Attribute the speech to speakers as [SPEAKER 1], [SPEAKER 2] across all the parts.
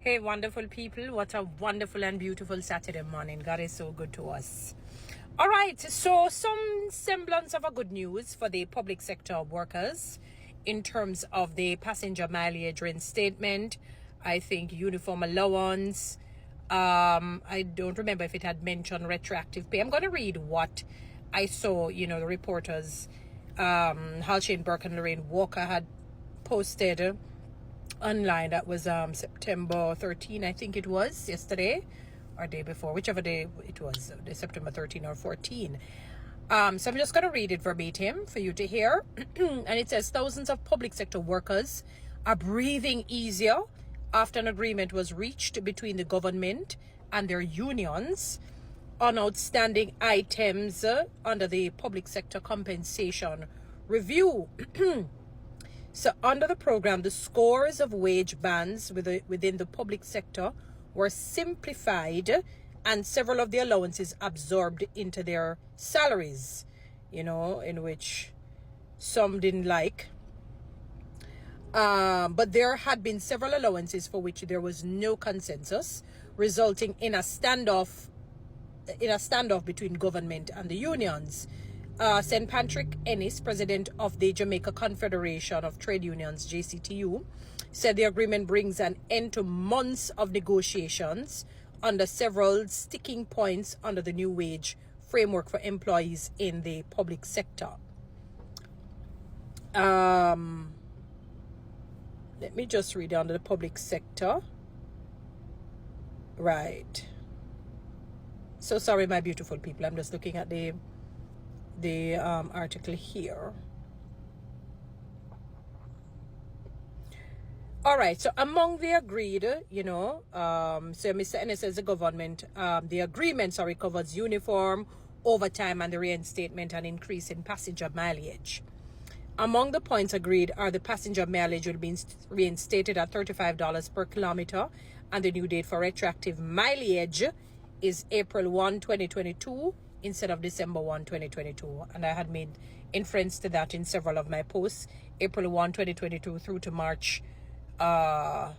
[SPEAKER 1] Hey, wonderful people. What a wonderful and beautiful Saturday morning. God is so good to us. All right. So some semblance of a good news for the public sector workers in terms of the passenger mileage reinstatement. I think uniform allowance. I don't remember if it had mentioned retroactive pay. I'm going to read what I saw, the reporters, Halshane Burke and Lorraine Walker had posted online. That was September 13, I think it was, yesterday or day before, whichever day it was, the September 13 or 14. So I'm just going to read it verbatim for you to hear. And it says, thousands of public sector workers are breathing easier after an agreement was reached between the government and their unions on outstanding items under the public sector compensation review. So under the program, the scores of wage bands within the public sector were simplified and several of the allowances absorbed into their salaries, in which some didn't like. But there had been several allowances for which there was no consensus, resulting in a standoff between government and the unions. St. Patrick Ennis, president of the Jamaica Confederation of Trade Unions, JCTU, said the agreement brings an end to months of negotiations under several sticking points under the new wage framework for employees in the public sector. Let me just read under the public sector. Right. So sorry, my beautiful people. I'm just looking at the article here. All right, so among the agreed, so Mr. Ennis says the government, the agreement, covers uniform, overtime, and the reinstatement and increase in passenger mileage. Among the points agreed are the passenger mileage will be reinstated at $35 per kilometer, and the new date for retroactive mileage is April 1, 2022, instead of December 1, 2022. And I had made inference to that in several of my posts, April 1, 2022 through to March 1,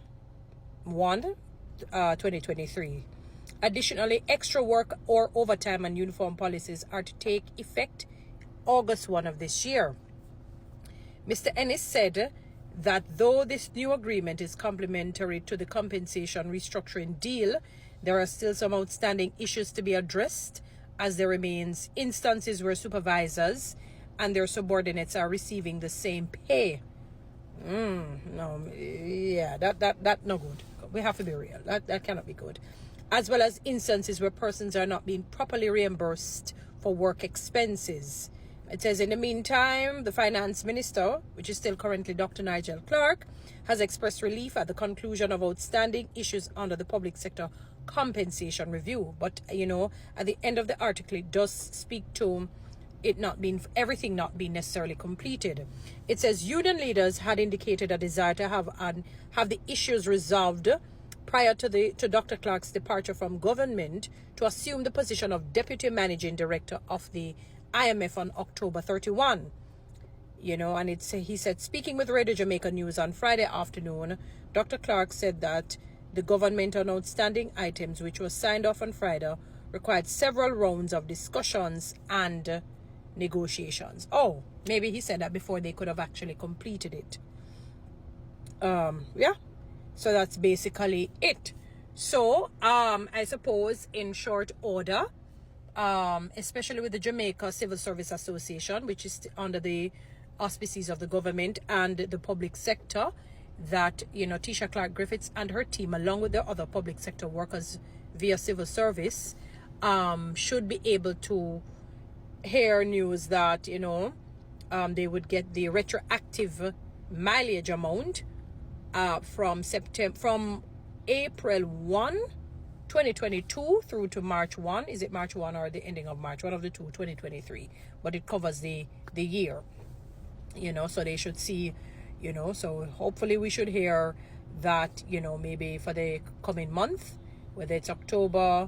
[SPEAKER 1] 2023. Additionally, extra work or overtime and uniform policies are to take effect August 1 of this year. Mr. Ennis said that though this new agreement is complementary to the compensation restructuring deal, there are still some outstanding issues to be addressed, as there remains instances where supervisors and their subordinates are receiving the same pay. That no good. We have to be real. That cannot be good. As well as instances where persons are not being properly reimbursed for work expenses. It says, in the meantime, the finance minister, which is still currently Dr. Nigel Clark, has expressed relief at the conclusion of outstanding issues under the public sector compensation review. But, at the end of the article, it does speak to it not being, everything not being necessarily completed. It says union leaders had indicated a desire to have the issues resolved prior to Dr. Clark's departure from government to assume the position of Deputy Managing Director of the IMF on October 31. And he said, speaking with Radio Jamaica News on Friday afternoon, Dr. Clark said that the government on outstanding items, which was signed off on Friday, required several rounds of discussions and negotiations. Oh, maybe he said that before they could have actually completed it. So that's basically it. So, I suppose in short order, especially with the Jamaica Civil Service Association, which is under the auspices of the government and the public sector, that, Tisha Clark Griffiths and her team, along with the other public sector workers via civil service, should be able to hear news that, they would get the retroactive mileage amount from April 1, 2022 through to March 1. Is it March 1 or the ending of March? One of the two, 2023. But it covers the year, so they should see, so hopefully we should hear that, maybe for the coming month, whether it's September,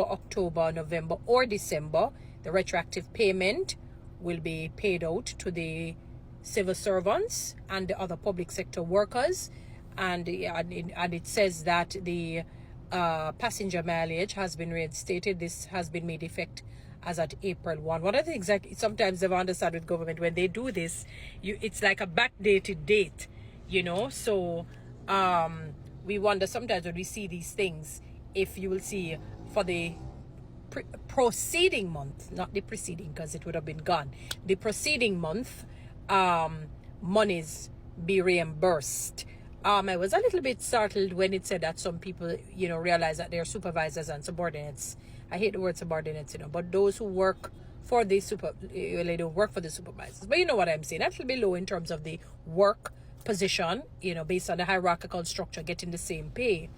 [SPEAKER 1] October, November, or December, the retroactive payment will be paid out to the civil servants and the other public sector workers. and it says that the passenger mileage has been reinstated. This has been made effect as at April 1. One of the things that sometimes they've understood with government, when they do this, it's like a backdated date, you know. So we wonder sometimes when we see these things, if you will see for the proceeding month, not the preceding, because it would have been gone, the preceding month, monies be reimbursed. I was a little bit startled when it said that some people, you know, realize that they're supervisors and subordinates. I hate the word subordinates, you know, but those who work for the they don't work for the supervisors. But you know what I'm saying? That will be low in terms of the work position, you know, based on the hierarchical structure, getting the same pay.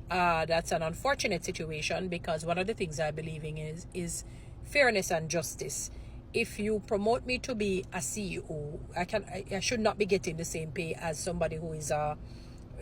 [SPEAKER 1] That's an unfortunate situation, because one of the things I believe in is fairness and justice. If you promote me to be a CEO, I should not be getting the same pay as somebody who is a,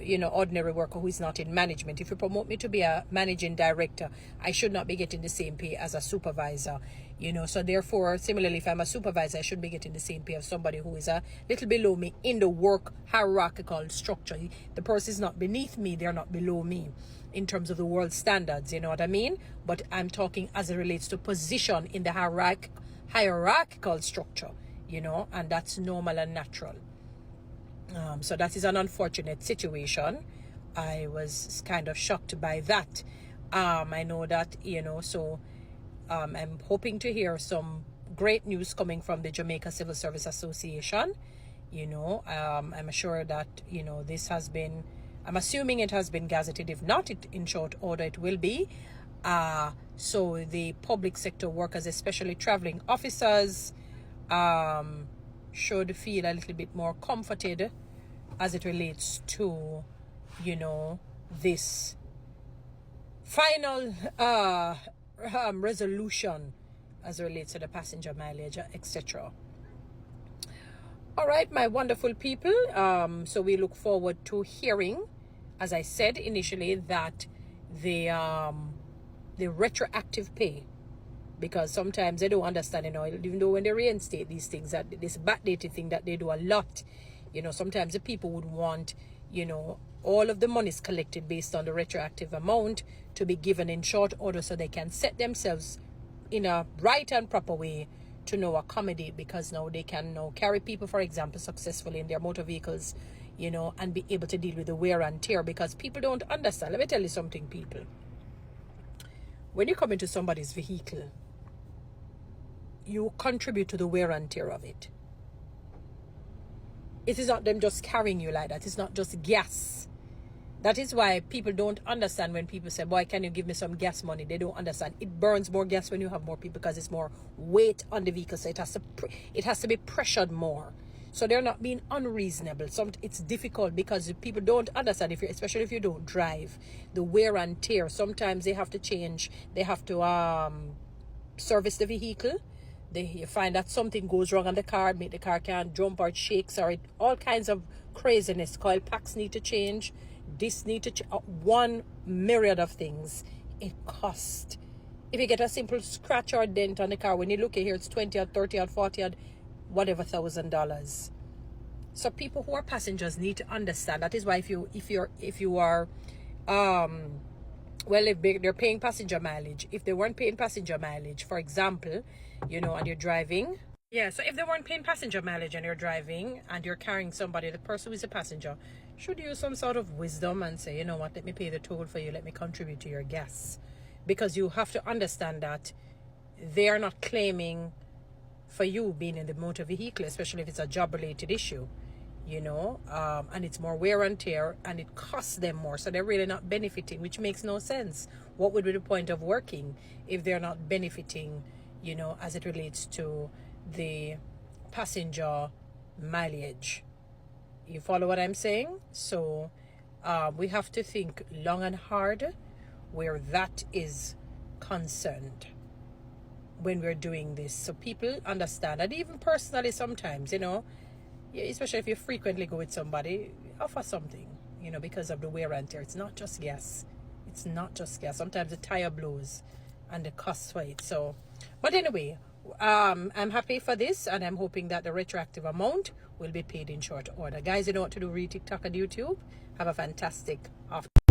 [SPEAKER 1] you know, ordinary worker who is not in management. If you promote me to be a managing director, I should not be getting the same pay as a supervisor, you know. So therefore, similarly, if I'm a supervisor, I should be getting the same pay as somebody who is a little below me in the work hierarchical structure. The person is not beneath me, they're not below me in terms of the world standards, you know what I mean? But I'm talking as it relates to position in the hierarchical structure, you know, and that's normal and natural. So that is an unfortunate situation. I was kind of shocked by that. I know that, you know, so I'm hoping to hear some great news coming from the Jamaica Civil Service Association. You know, I'm sure that, you know, this has been, I'm assuming it has been gazetted. If not, in short order, it will be. So the public sector workers, especially traveling officers, should feel a little bit more comforted as it relates to, you know, this final resolution as it relates to the passenger mileage, etc. All right, my wonderful people. So we look forward to hearing, as I said initially, that the retroactive pay, because sometimes they don't understand, you know, even though when they reinstate these things, that this backdated thing that they do a lot, you know, sometimes the people would want, you know, all of the monies collected based on the retroactive amount to be given in short order, so they can set themselves in a right and proper way to now accommodate, because now they can now carry people, for example, successfully in their motor vehicles, you know, and be able to deal with the wear and tear, because people don't understand. Let me tell you something, people. When you come into somebody's vehicle, you contribute to the wear and tear of it. It is not them just carrying you like that. It's not just gas. That is why people don't understand when people say, boy, can you give me some gas money? They don't understand. It burns more gas when you have more people, because it's more weight on the vehicle. So it has to be pressured more. So they're not being unreasonable. It's difficult because people don't understand, especially if you don't drive, the wear and tear. Sometimes they have to change. They have to service the vehicle. You find that something goes wrong on the car, make the car can't jump or it shakes, or all kinds of craziness. Coil packs need to change. This need to change. One myriad of things. It costs. If you get a simple scratch or dent on the car, when you look at here, it's 20 or 30 or 40 or whatever $1,000. So people who are passengers need to understand. That is why if you are well, if they're paying passenger mileage, if they weren't paying passenger mileage, for example, you know, and you're driving. Yeah, so if they weren't paying passenger mileage and you're driving and you're carrying somebody, the person who is a passenger should use some sort of wisdom and say, you know what, let me pay the toll for you, let me contribute to your gas. Because you have to understand that they are not claiming for you being in the motor vehicle, especially if it's a job-related issue, you know, and it's more wear and tear, and it costs them more, so they're really not benefiting, which makes no sense. What would be the point of working if they're not benefiting, you know, as it relates to the passenger mileage? You follow what I'm saying? So we have to think long and hard where that is concerned when we're doing this, so people understand. And even personally, sometimes, you know, especially if you frequently go with somebody, offer something, you know, because of the wear and tear. It's not just gas. It's not just gas. Sometimes the tire blows and the cost for it. So, but anyway, I'm happy for this, and I'm hoping that the retroactive amount will be paid in short order. Guys, you know what to do. Read TikTok and YouTube. Have a fantastic afternoon.